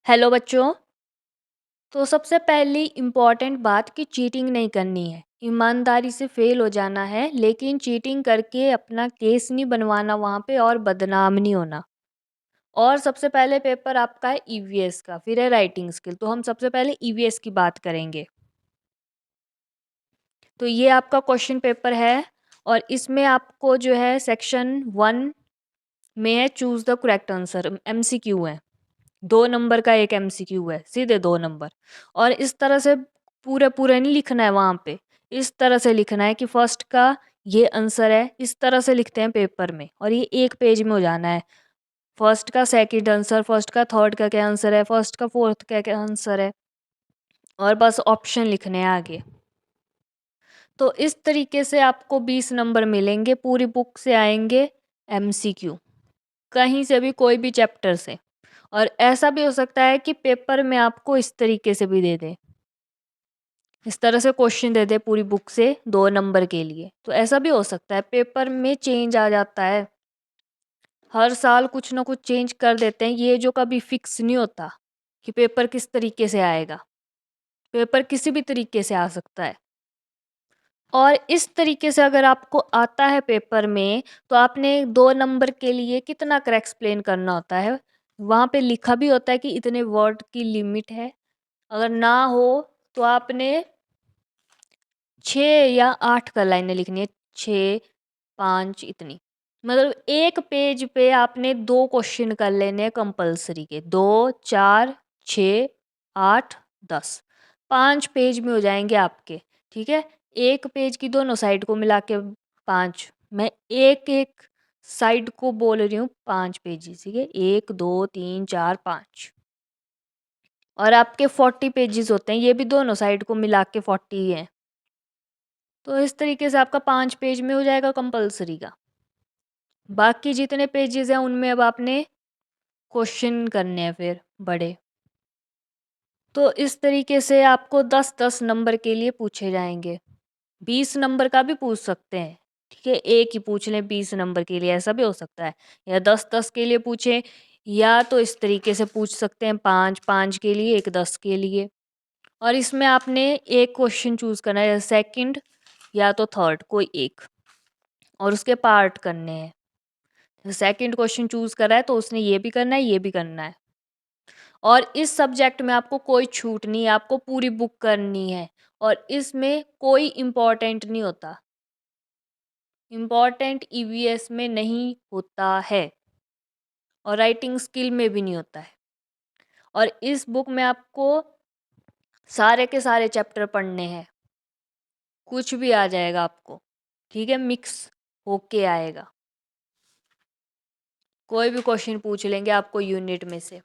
Hello बच्चों। तो सबसे पहली इम्पॉर्टेंट बात कि चीटिंग नहीं करनी है, ईमानदारी से फेल हो जाना है, लेकिन चीटिंग करके अपना केस नहीं बनवाना वहाँ पे और बदनाम नहीं होना। और सबसे पहले पेपर आपका है ईवीएस का, फिर है राइटिंग स्किल। तो हम सबसे पहले ईवीएस की बात करेंगे। तो ये आपका क्वेश्चन पेपर है और इसमें आपको जो है सेक्शन 1 में है choose the correct answer, MCQ है। 2 नंबर का एक एमसीक्यू है, सीधे 2 नंबर। और इस तरह से पूरे पूरे नहीं लिखना है वहाँ पे, इस तरह से लिखना है कि फर्स्ट का ये आंसर है, इस तरह से लिखते हैं पेपर में और ये एक पेज में हो जाना है। फर्स्ट का सेकंड आंसर, फर्स्ट का थर्ड का क्या आंसर है, फर्स्ट का फोर्थ का क्या आंसर है, और बस ऑप्शन लिखने हैं आगे। तो इस तरीके से आपको 20 नंबर मिलेंगे, पूरी बुक से आएंगे एमसीक्यू, कहीं से भी कोई भी चैप्टर से। और ऐसा भी हो सकता है कि पेपर में आपको इस तरीके से भी दे दे, इस तरह से क्वेश्चन दे दे पूरी बुक से 2 नंबर के लिए। तो ऐसा भी हो सकता है, पेपर में चेंज आ जाता है, हर साल कुछ ना कुछ चेंज कर देते हैं। ये जो कभी फिक्स नहीं होता कि पेपर किस तरीके से आएगा, पेपर किसी भी तरीके से आ सकता है। और इस तरीके से अगर आपको आता है पेपर में, तो आपने 2 नंबर के लिए कितना कर एक्सप्लेन करना होता है। वहाँ पे लिखा भी होता है कि इतने वर्ड की लिमिट है। अगर ना हो तो आपने 6 या 8 का लाइनें लिखनी है, 6, 5 इतनी। मतलब एक पेज पे आपने 2 क्वेश्चन कर लेने हैं कंपल्सरी के, 2, 4, 6, 8, 10, 5 पेज में हो जाएंगे आपके। ठीक है, एक पेज की दोनों साइड को मिला के 5, मैं एक एक साइड को बोल रही हूँ 5 पेजेस। ठीक है, 1, 2, 3, 4, 5। और आपके 40 पेजेस होते हैं, ये भी दोनों साइड को मिला के 40 ही हैं। तो इस तरीके से आपका 5 पेज में हो जाएगा कंपल्सरी का। बाकी जितने पेजेस हैं उनमें अब आपने क्वेश्चन करने हैं फिर बड़े। तो इस तरीके से आपको 10-10 नंबर के लिए पूछे जाएंगे, 20 नंबर का भी पूछ सकते हैं। ठीक है, एक ही पूछ लें 20 नंबर के लिए, ऐसा भी हो सकता है। या 10-10 के लिए पूछें, या तो इस तरीके से पूछ सकते हैं 5-5 के लिए, एक 10 के लिए। और इसमें आपने एक क्वेश्चन चूज़ करना है, सेकंड या तो थर्ड, कोई एक, और उसके पार्ट करने हैं। सेकंड क्वेश्चन चूज़ करा है तो उसने ये भी करना है, ये भी करना है। और इस सब्जेक्ट में आपको कोई छूट नहीं है, आपको पूरी बुक करनी है। और इसमें कोई इम्पोर्टेंट नहीं होता, इम्पोर्टेंट ईवीएस में नहीं होता है, और राइटिंग स्किल में भी नहीं होता है। और इस बुक में आपको सारे के सारे चैप्टर पढ़ने हैं, कुछ भी आ जाएगा आपको। ठीक है, मिक्स होके आएगा, कोई भी क्वेश्चन पूछ लेंगे आपको यूनिट में से।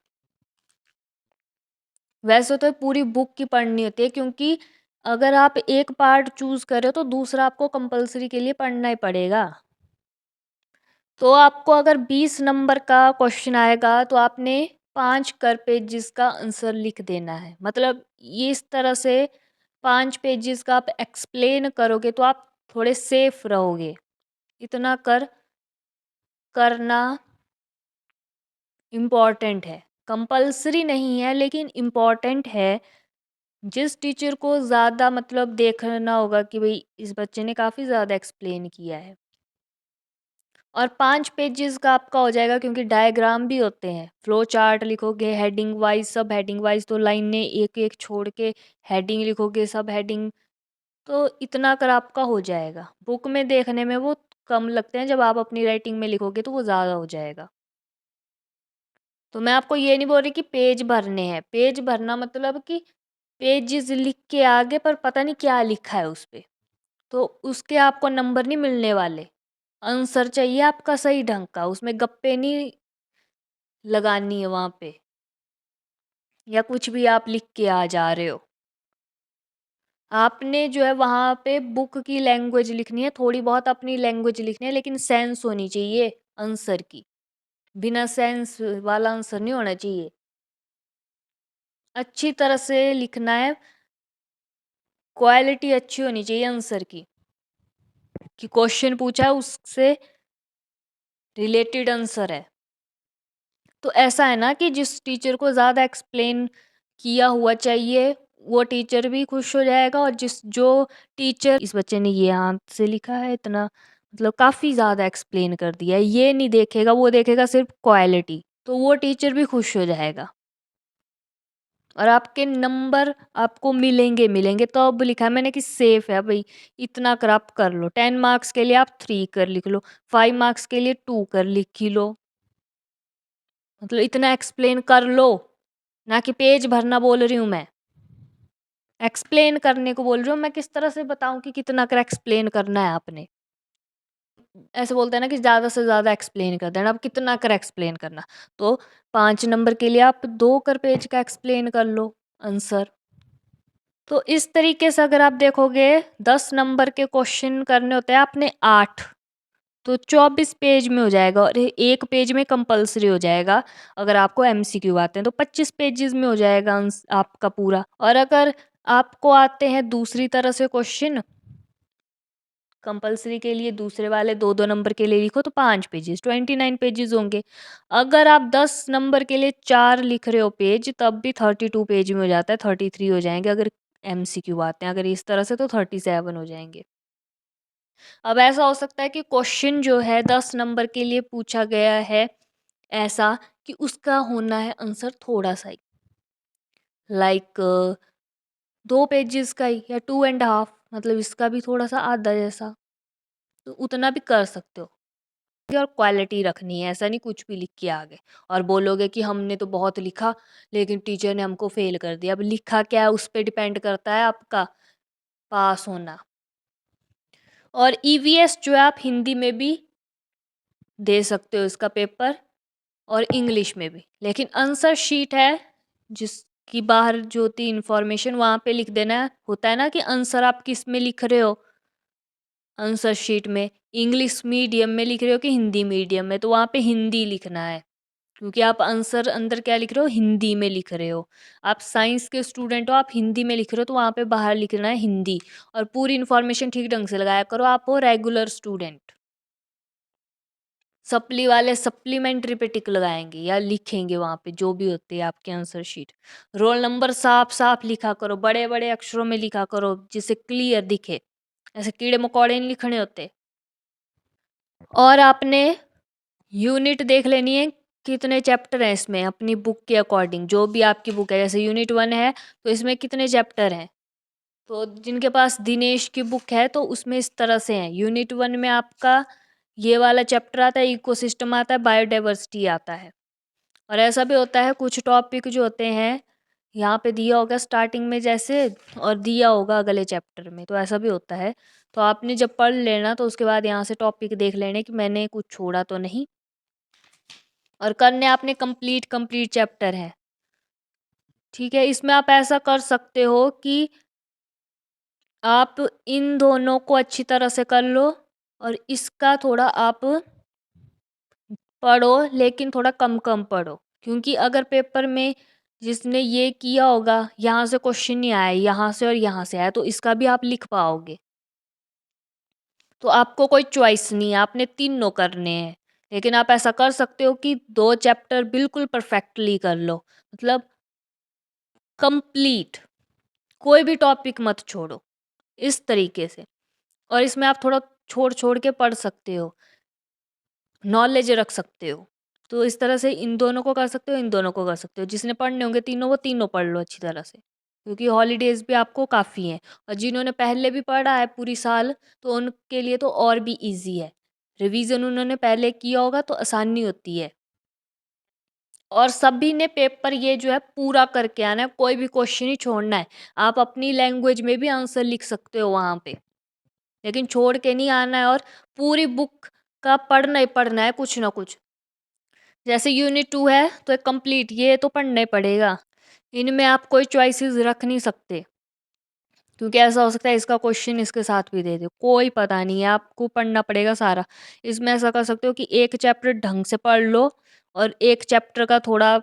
वैसे तो पूरी बुक की पढ़नी होती है, क्योंकि अगर आप एक पार्ट चूज कर रहे हो तो दूसरा आपको कंपलसरी के लिए पढ़ना ही पड़ेगा। तो आपको अगर 20 नंबर का क्वेश्चन आएगा तो आपने 5 कर पेजेस का आंसर लिख देना है। मतलब ये इस तरह से 5 पेजेस का आप एक्सप्लेन करोगे तो आप थोड़े सेफ रहोगे। इतना करना इम्पॉर्टेंट है, कंपल्सरी नहीं है लेकिन इम्पॉर्टेंट है। जिस टीचर को ज़्यादा मतलब देखना होगा कि भाई इस बच्चे ने काफ़ी ज़्यादा एक्सप्लेन किया है। और 5 पेजेस का आपका हो जाएगा, क्योंकि डायग्राम भी होते हैं, फ्लो चार्ट लिखोगे हेडिंग वाइज, सब हेडिंग वाइज, तो लाइनें एक एक छोड़ के हेडिंग लिखोगे, सब हेडिंग। तो इतना कर आपका हो जाएगा। बुक में देखने में वो कम लगते हैं, जब आप अपनी राइटिंग में लिखोगे तो वो ज़्यादा हो जाएगा। तो मैं आपको ये नहीं बोल रही कि पेज भरने हैं, पेज भरना मतलब कि पेजेस लिख के आगे पर पता नहीं क्या लिखा है उस पे, तो उसके आपको नंबर नहीं मिलने वाले। आंसर चाहिए आपका सही ढंग का, उसमें गप्पे नहीं लगानी है वहाँ पे, या कुछ भी आप लिख के आ जा रहे हो। आपने जो है वहाँ पे बुक की लैंग्वेज लिखनी है, थोड़ी बहुत अपनी लैंग्वेज लिखनी है, लेकिन सेंस होनी चाहिए आंसर की। बिना सेंस वाला आंसर नहीं होना चाहिए। अच्छी तरह से लिखना है, क्वालिटी अच्छी होनी चाहिए आंसर की, कि क्वेश्चन पूछा है उससे रिलेटेड आंसर है। तो ऐसा है ना कि जिस टीचर को ज़्यादा एक्सप्लेन किया हुआ चाहिए, वो टीचर भी खुश हो जाएगा, और जो टीचर इस बच्चे ने ये हाथ से लिखा है इतना, मतलब काफ़ी ज़्यादा एक्सप्लेन कर दिया है, ये नहीं देखेगा, वो देखेगा सिर्फ क्वालिटी, तो वो टीचर भी खुश हो जाएगा। और आपके नंबर आपको मिलेंगे मिलेंगे, तो अब लिखा है मैंने कि सेफ है भाई, इतना कर आप कर लो। 10 मार्क्स के लिए आप 3 कर लिख लो, 5 मार्क्स के लिए 2 कर लिख ही लो, मतलब इतना एक्सप्लेन कर लो, ना कि पेज भरना बोल रही हूँ मैं। एक्सप्लेन करने को बोल रही हूँ मैं, किस तरह से बताऊँ कि कितना कर एक्सप्लेन करना है आपने। ऐसे बोलते हैं ना कि ज़्यादा से ज़्यादा एक्सप्लेन कर देना, अब कितना कर एक्सप्लेन करना। तो 5 नंबर के लिए आप 2 कर पेज का एक्सप्लेन कर लो आंसर। तो इस तरीके से अगर आप देखोगे 10 नंबर के क्वेश्चन करने होते हैं आपने 8, तो 24 पेज में हो जाएगा, और 1 पेज में कंपल्सरी हो जाएगा। अगर आपको एमसीक्यू आते हैं तो 25 पेजेस में हो जाएगा आपका पूरा। और अगर आपको आते हैं दूसरी तरह से क्वेश्चन, कंपल्सरी के लिए दूसरे वाले 2-2 नंबर के लिए लिखो तो 5 पेजेस, 29 पेजेस होंगे। अगर आप 10 नंबर के लिए 4 लिख रहे हो पेज, तब भी 32 पेज में हो जाता है, 33 हो जाएंगे अगर एमसीक्यू आते हैं। अगर इस तरह से तो 37 हो जाएंगे। अब ऐसा हो सकता है कि क्वेश्चन जो है 10 नंबर के लिए पूछा गया है ऐसा कि उसका होना है आंसर थोड़ा सा ही, लाइक 2 पेजेस का ही, या 2.5, मतलब इसका भी थोड़ा सा आधा जैसा, तो उतना भी कर सकते हो। और क्वालिटी रखनी है, ऐसा नहीं कुछ भी लिख के आ गए और बोलोगे कि हमने तो बहुत लिखा लेकिन टीचर ने हमको फेल कर दिया। अब लिखा क्या है उस पे डिपेंड करता है आपका पास होना। और ईवीएस जो है आप हिंदी में भी दे सकते हो इसका पेपर, और इंग्लिश में भी, लेकिन आंसर शीट है जिसकी बाहर जो होती इंफॉर्मेशन वहाँ पे लिख देना होता है ना कि आंसर आप किस में लिख रहे हो। आंसर शीट में इंग्लिश मीडियम में लिख रहे हो कि हिंदी मीडियम में, तो वहाँ पे हिंदी लिखना है, क्योंकि आप आंसर अंदर क्या लिख रहे हो, हिंदी में लिख रहे हो। आप साइंस के स्टूडेंट हो, आप हिंदी में लिख रहे हो, तो वहाँ पे बाहर लिखना है हिंदी, और पूरी इन्फॉर्मेशन ठीक ढंग से लगाया करो। आप हो रेगुलर स्टूडेंट। सप्ली वाले सप्लीमेंट्री पे टिक लगाएंगे या लिखेंगे वहाँ पे जो भी होते हैं आपके आंसर शीट। रोल नंबर साफ साफ लिखा करो, बड़े बड़े अक्षरों में लिखा करो जिससे क्लियर दिखे, ऐसे कीड़े मकोड़े नहीं लिखने होते। और आपने यूनिट देख लेनी है कितने चैप्टर हैं इसमें, अपनी बुक के अकॉर्डिंग, जो भी आपकी बुक है। जैसे यूनिट 1 है तो इसमें कितने चैप्टर हैं, तो जिनके पास दिनेश की बुक है तो उसमें इस तरह से है। यूनिट 1 में आपका ये वाला चैप्टर आता है, इकोसिस्टम आता है, बायोडाइवर्सिटी आता है। और ऐसा भी होता है कुछ टॉपिक जो होते हैं यहाँ पे दिया होगा स्टार्टिंग में जैसे, और दिया होगा अगले चैप्टर में, तो ऐसा भी होता है। तो आपने जब पढ़ लेना तो उसके बाद यहाँ से टॉपिक देख लेने कि मैंने कुछ छोड़ा तो नहीं, और करने आपने कंप्लीट कंप्लीट चैप्टर है। ठीक है, इसमें आप ऐसा कर सकते हो कि आप इन दोनों को अच्छी तरह से कर लो, और इसका थोड़ा आप पढ़ो, लेकिन थोड़ा कम कम पढ़ो, क्योंकि अगर पेपर में जिसने ये किया होगा यहाँ से क्वेश्चन नहीं आया, यहाँ से और यहाँ से आया, तो इसका भी आप लिख पाओगे। तो आपको कोई चॉइस नहीं है, आपने तीनों करने हैं। लेकिन आप ऐसा कर सकते हो कि 2 चैप्टर बिल्कुल परफेक्टली कर लो, मतलब कंप्लीट, कोई भी टॉपिक मत छोड़ो, इस तरीके से। और इसमें आप थोड़ा छोड़ छोड़ के पढ़ सकते हो, नॉलेज रख सकते हो। तो इस तरह से इन दोनों को कर सकते हो, इन दोनों को कर सकते हो। जिसने पढ़ने होंगे तीनों, वो तीनों पढ़ लो अच्छी तरह से, क्योंकि हॉलीडेज़ भी आपको काफ़ी हैं। और जिन्होंने पहले भी पढ़ा है पूरी साल, तो उनके लिए तो और भी ईज़ी है। रिवीज़न उन्होंने पहले किया होगा तो आसानी होती है। और सभी ने पेपर ये जो है पूरा करके आना है, कोई भी क्वेश्चन नहीं छोड़ना है। आप अपनी लैंग्वेज में भी आंसर लिख सकते हो वहाँ पे, लेकिन छोड़ के नहीं आना है, और पूरी बुक का पढ़ना ही पढ़ना है कुछ ना कुछ। जैसे यूनिट 2 है तो एक कंप्लीट ये तो पढ़ना ही पड़ेगा। इनमें आप कोई चॉइसेस रख नहीं सकते, क्योंकि ऐसा हो सकता है इसका क्वेश्चन इसके साथ भी दे दे, कोई पता नहीं है, आपको पढ़ना पड़ेगा सारा। इसमें ऐसा कर सकते हो कि एक चैप्टर ढंग से पढ़ लो, और एक चैप्टर का थोड़ा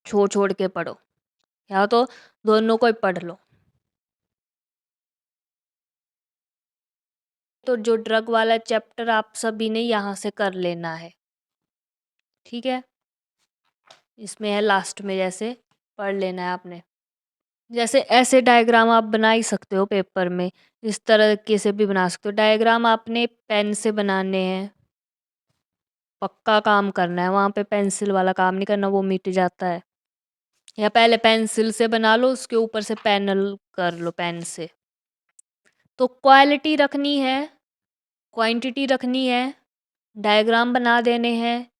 छोड़ छोड़ के पढ़ो, या तो दोनों को ही पढ़ लो। तो जो ड्रग वाला चैप्टर आप सभी ने यहाँ से कर लेना है, ठीक है। इसमें है लास्ट में, जैसे पढ़ लेना है आपने। जैसे ऐसे डायग्राम आप बना ही सकते हो पेपर में, इस तरीके से भी बना सकते हो। डायग्राम आपने पेन से बनाने हैं, पक्का काम करना है, वहाँ पे पेंसिल वाला काम नहीं करना, वो मिट जाता है। या पहले पेंसिल से बना लो, उसके ऊपर से पैनल कर लो पेन से। तो क्वालिटी रखनी है, क्वांटिटी रखनी है, डायग्राम बना देने हैं,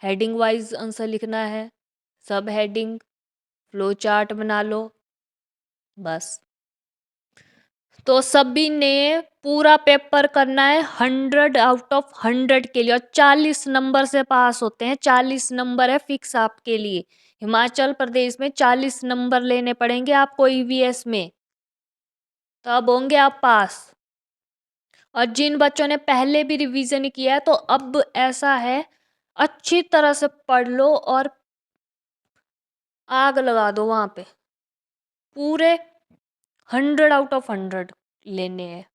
हेडिंग वाइज आंसर लिखना है, सब हेडिंग, फ्लो चार्ट बना लो, बस। तो सभी ने पूरा पेपर करना है 100 आउट ऑफ 100 के लिए, और 40 नंबर से पास होते हैं। 40 नंबर है फिक्स आपके लिए। हिमाचल प्रदेश में 40 नंबर लेने पड़ेंगे आपको ईवीएस में, तब होंगे आप पास। और जिन बच्चों ने पहले भी रिवीजन किया है, तो अब ऐसा है, अच्छी तरह से पढ़ लो और आग लगा दो वहां पे। पूरे 100 आउट ऑफ 100 लेने हैं।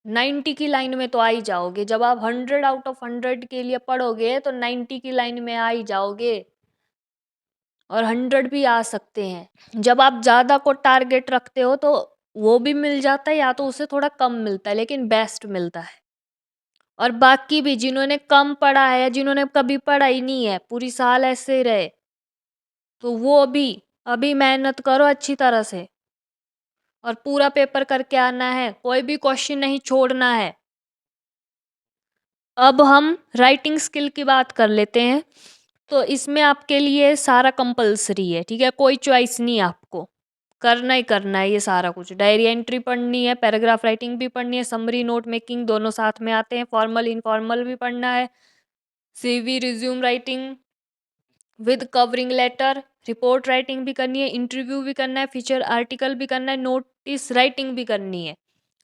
90 की लाइन में तो आ ही जाओगे। जब आप 100 आउट ऑफ 100 के लिए पढ़ोगे तो 90 की लाइन में आ ही जाओगे, और 100 भी आ सकते हैं। जब आप ज़्यादा को टारगेट रखते हो तो वो भी मिल जाता है, या तो उससे थोड़ा कम मिलता है, लेकिन बेस्ट मिलता है। और बाकी भी जिन्होंने कम पढ़ा है, जिन्होंने कभी पढ़ा ही नहीं है, पूरी साल ऐसे ही रहे, तो वो भी अभी मेहनत करो अच्छी तरह से, और पूरा पेपर करके आना है, कोई भी क्वेश्चन नहीं छोड़ना है। अब हम राइटिंग स्किल की बात कर लेते हैं। तो इसमें आपके लिए सारा कंपलसरी है, ठीक है, कोई चॉइस नहीं है, आपको करना ही करना है ये सारा कुछ। डायरी एंट्री पढ़नी है, पैराग्राफ राइटिंग भी पढ़नी है, समरी नोट मेकिंग दोनों साथ में आते हैं, फॉर्मल इनफॉर्मल भी पढ़ना है, CV resume writing with covering letter, report writing भी करनी है, इंटरव्यू भी करना है, फीचर आर्टिकल भी करना है, नोटिस राइटिंग भी करनी है।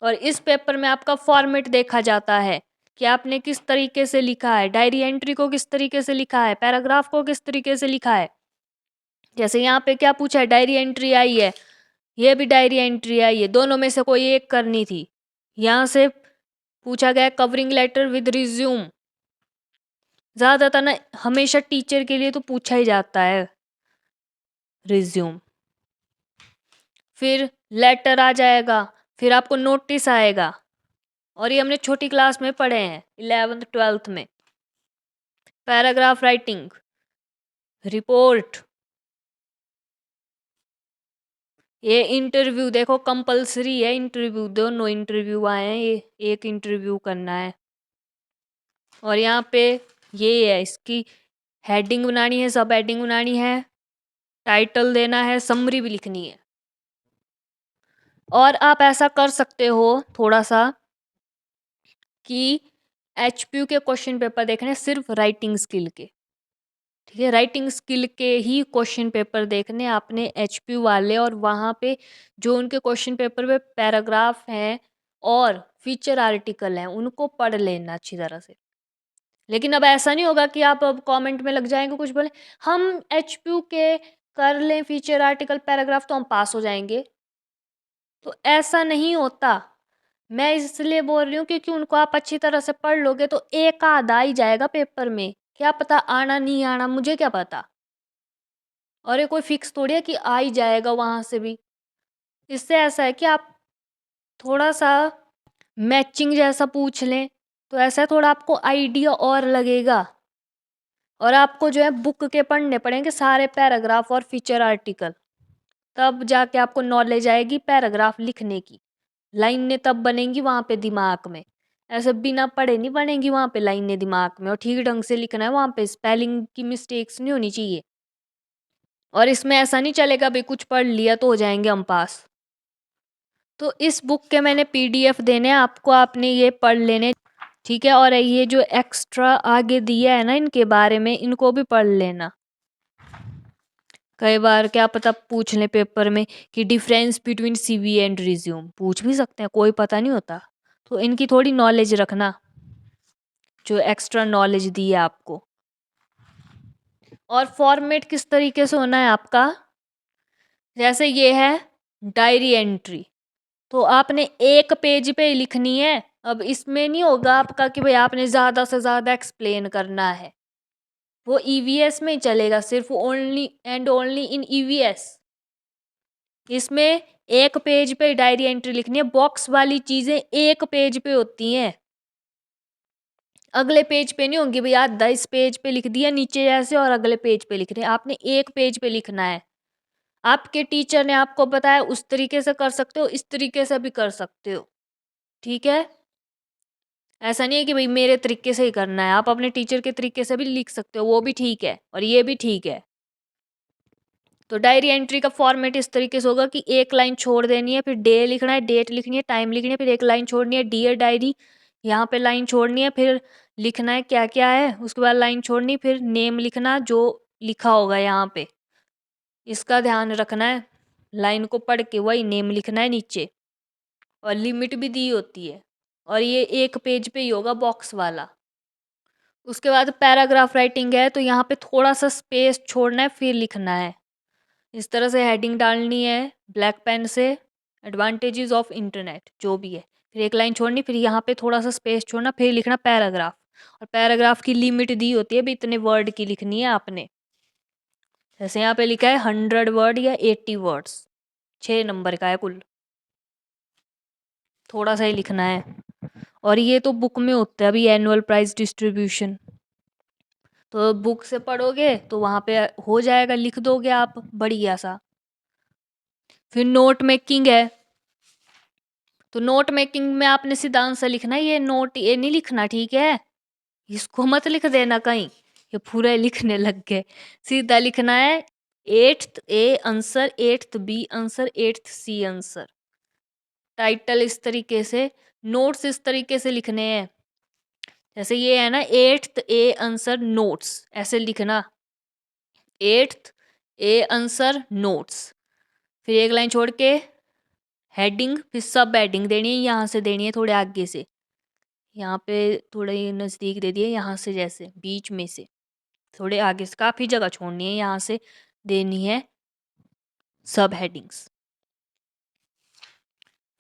और इस पेपर में आपका फॉर्मेट देखा जाता है कि आपने किस तरीके से लिखा है, डायरी एंट्री को किस तरीके से लिखा है, पैराग्राफ को किस तरीके से लिखा है। जैसे यहाँ पे क्या पूछा है, डायरी एंट्री आई है, ये भी डायरी एंट्री आई है, दोनों में से कोई एक करनी थी। यहाँ से पूछा गया कवरिंग लेटर विद रिज्यूम, ज़्यादातर ना हमेशा टीचर के लिए तो पूछा ही जाता है रिज्यूम। फिर लेटर आ जाएगा, फिर आपको नोटिस आएगा, और ये हमने छोटी क्लास में पढ़े हैं 11th 12th में। पैराग्राफ राइटिंग, रिपोर्ट, ये इंटरव्यू देखो कंपलसरी है, इंटरव्यू दोनों इंटरव्यू आए हैं, ये एक इंटरव्यू करना है। और यहाँ पे ये है, इसकी हेडिंग बनानी है, सब हेडिंग बनानी है, टाइटल देना है, समरी भी लिखनी है। और आप ऐसा कर सकते हो थोड़ा सा कि एचपीयू के क्वेश्चन पेपर देखने सिर्फ राइटिंग स्किल के, ठीक है, राइटिंग स्किल के ही क्वेश्चन पेपर देखने आपने एचपीयू वाले, और वहाँ पे जो उनके क्वेश्चन पेपर पे पैराग्राफ हैं और फीचर आर्टिकल हैं उनको पढ़ लेना अच्छी तरह से। लेकिन अब ऐसा नहीं होगा कि आप अब कमेंट में लग जाएंगे कुछ बोले, हम एचपीयू के कर लें फीचर आर्टिकल पैराग्राफ तो हम पास हो जाएंगे, तो ऐसा नहीं होता। मैं इसलिए बोल रही हूँ क्योंकि उनको आप अच्छी तरह से पढ़ लोगे तो एक आधा ही जाएगा पेपर में, क्या पता आना नहीं आना, मुझे क्या पता। और ये कोई फिक्स थोड़ी है कि आ ही जाएगा वहाँ से भी। इससे ऐसा है कि आप थोड़ा सा मैचिंग जैसा पूछ लें, तो ऐसा थोड़ा आपको आइडिया और लगेगा। और आपको जो है बुक के पढ़ने पड़ेंगे सारे पैराग्राफ और फीचर आर्टिकल, तब जाके आपको नॉलेज आएगी पैराग्राफ लिखने की। लाइनें तब बनेंगी वहाँ पे दिमाग में, ऐसे बिना पढ़े नहीं बनेंगी वहाँ पे लाइनें दिमाग में। और ठीक ढंग से लिखना है, वहाँ पे स्पेलिंग की मिस्टेक्स नहीं होनी चाहिए। और इसमें ऐसा नहीं चलेगा भाई कुछ पढ़ लिया तो हो जाएंगे हम पास। तो इस बुक के मैंने पीडीएफ देने हैं आपको, आपने ये पढ़ लेने, ठीक है। और ये जो एक्स्ट्रा आगे दिया है ना इनके बारे में, इनको भी पढ़ लेना। कई बार क्या पता पूछ लें पेपर में कि difference between CV and resume, पूछ भी सकते हैं, कोई पता नहीं होता। तो इनकी थोड़ी नॉलेज रखना, जो एक्स्ट्रा नॉलेज दी है आपको। और फॉर्मेट किस तरीके से होना है आपका, जैसे ये है डायरी एंट्री, तो आपने एक पेज पे ही लिखनी है। अब इसमें नहीं होगा आपका कि भाई आपने ज़्यादा से ज़्यादा एक्सप्लेन करना है, वो ईवीएस में ही चलेगा, सिर्फ only and only in EVS. इसमें एक पेज पे डायरी एंट्री लिखनी है। बॉक्स वाली चीजें एक पेज पे होती हैं, अगले पेज पे नहीं होंगी। भैया 10 पेज पे लिख दिया नीचे जैसे और अगले पेज पे लिख रहे हैं, आपने एक पेज पे लिखना है। आपके टीचर ने आपको बताया उस तरीके से कर सकते हो, इस तरीके से भी कर सकते हो, ठीक है। ऐसा नहीं है कि भाई मेरे तरीके से ही करना है, आप अपने टीचर के तरीके से भी लिख सकते हो, वो भी ठीक है और ये भी ठीक है। तो डायरी एंट्री का फॉर्मेट इस तरीके से होगा कि एक लाइन छोड़ देनी है, फिर डे लिखना है, डेट लिखनी है, टाइम लिखनी है, फिर एक लाइन छोड़नी है, डियर डायरी, यहाँ पे लाइन छोड़नी है, फिर लिखना है क्या क्या है, उसके बाद लाइन छोड़नी, फिर नेम लिखना जो लिखा होगा यहाँ पे, इसका ध्यान रखना है। लाइन को पढ़ के वही नेम लिखना है नीचे, और लिमिट भी दी होती है, और ये एक पेज पे ही होगा बॉक्स वाला। उसके बाद पैराग्राफ राइटिंग है, तो यहाँ पे थोड़ा सा स्पेस छोड़ना है, फिर लिखना है। इस तरह से हेडिंग डालनी है ब्लैक पेन से, एडवांटेजेस ऑफ इंटरनेट जो भी है, फिर एक लाइन छोड़नी, फिर यहाँ पे थोड़ा सा स्पेस छोड़ना, फिर लिखना पैराग्राफ। और पैराग्राफ की लिमिट दी होती है भी इतने वर्ड की लिखनी है आपने। जैसे यहाँ पे लिखा है 100 वर्ड या 80 वर्ड्स, 6 नंबर का है कुल, थोड़ा सा ही लिखना है। और ये तो बुक में होता है अभी एनुअल प्राइज डिस्ट्रीब्यूशन, तो बुक से पढ़ोगे तो वहाँ पे हो जाएगा, लिख दोगे आप बढ़िया सा। फिर नोट मेकिंग है, तो नोट मेकिंग में आपने सीधा आंसर लिखना है, ये नोट ये नहीं लिखना, ठीक है, इसको मत लिख देना कहीं, ये पूरा लिखने लग गए। सीधा लिखना है 8th A answer, 8th B answer, 8th C answer. Title इस तरीके से, नोट्स इस तरीके से लिखने हैं। जैसे ये है ना 8th ए आंसर नोट्स, ऐसे लिखना 8th ए आंसर नोट्स, फिर एक लाइन छोड़ के हेडिंग, फिर सब हेडिंग देनी है, यहाँ से देनी है थोड़े आगे से, यहाँ पे थोड़े नज़दीक दे दिए, यहाँ से जैसे बीच में से थोड़े आगे से, काफ़ी जगह छोड़नी है, यहाँ से देनी है सब हेडिंग्स।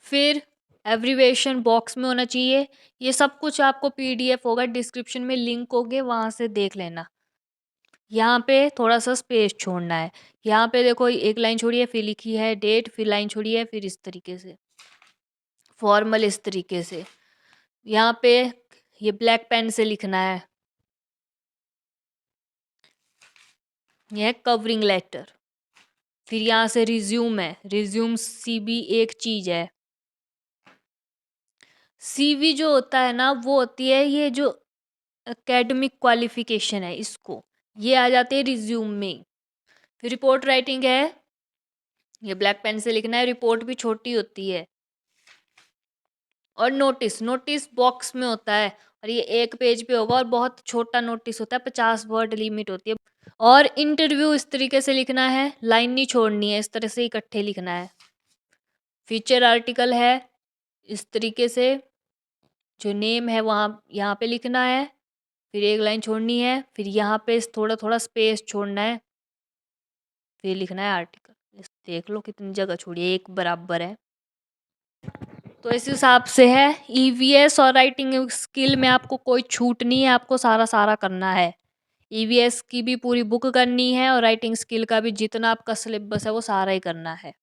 फिर एब्रीवेशन बॉक्स में होना चाहिए। ये सब कुछ आपको पीडीएफ होगा, डिस्क्रिप्शन में लिंक होगे, वहाँ से देख लेना। यहाँ पे थोड़ा सा स्पेस छोड़ना है, यहाँ पे देखो एक लाइन छोड़ी है, फिर लिखी है डेट, फिर लाइन छोड़ी है, फिर इस तरीके से फॉर्मल, इस तरीके से यहाँ पे ये ब्लैक पेन से लिखना है, यह कवरिंग लेटर। फिर यहाँ से रिज्यूम है, रिज्यूम सीवी एक चीज़ है। सीवी जो होता है ना, वो होती है ये जो एकेडमिक क्वालिफिकेशन है, इसको ये आ जाते हैं रिज्यूम में। फिर रिपोर्ट राइटिंग है, ये ब्लैक पेन से लिखना है, रिपोर्ट भी छोटी होती है। और नोटिस, नोटिस बॉक्स में होता है, और ये एक पेज पे होगा, और बहुत छोटा नोटिस होता है, 50 वर्ड लिमिट होती है। और इंटरव्यू इस तरीके से लिखना है, लाइन नहीं छोड़नी है, इस तरह से इकट्ठे लिखना है। फीचर आर्टिकल है, इस तरीके से जो नेम है वहाँ यहाँ पे लिखना है, फिर एक लाइन छोड़नी है, फिर यहाँ पे थोड़ा थोड़ा स्पेस छोड़ना है, फिर लिखना है आर्टिकल। देख लो कितनी जगह छोड़ी है, एक बराबर है। तो इस हिसाब से है। ईवीएस और राइटिंग स्किल में आपको कोई छूट नहीं है, आपको सारा सारा करना है। ईवीएस की भी पूरी बुक करनी है, और राइटिंग स्किल का भी जितना आपका सिलेबस है वो सारा ही करना है।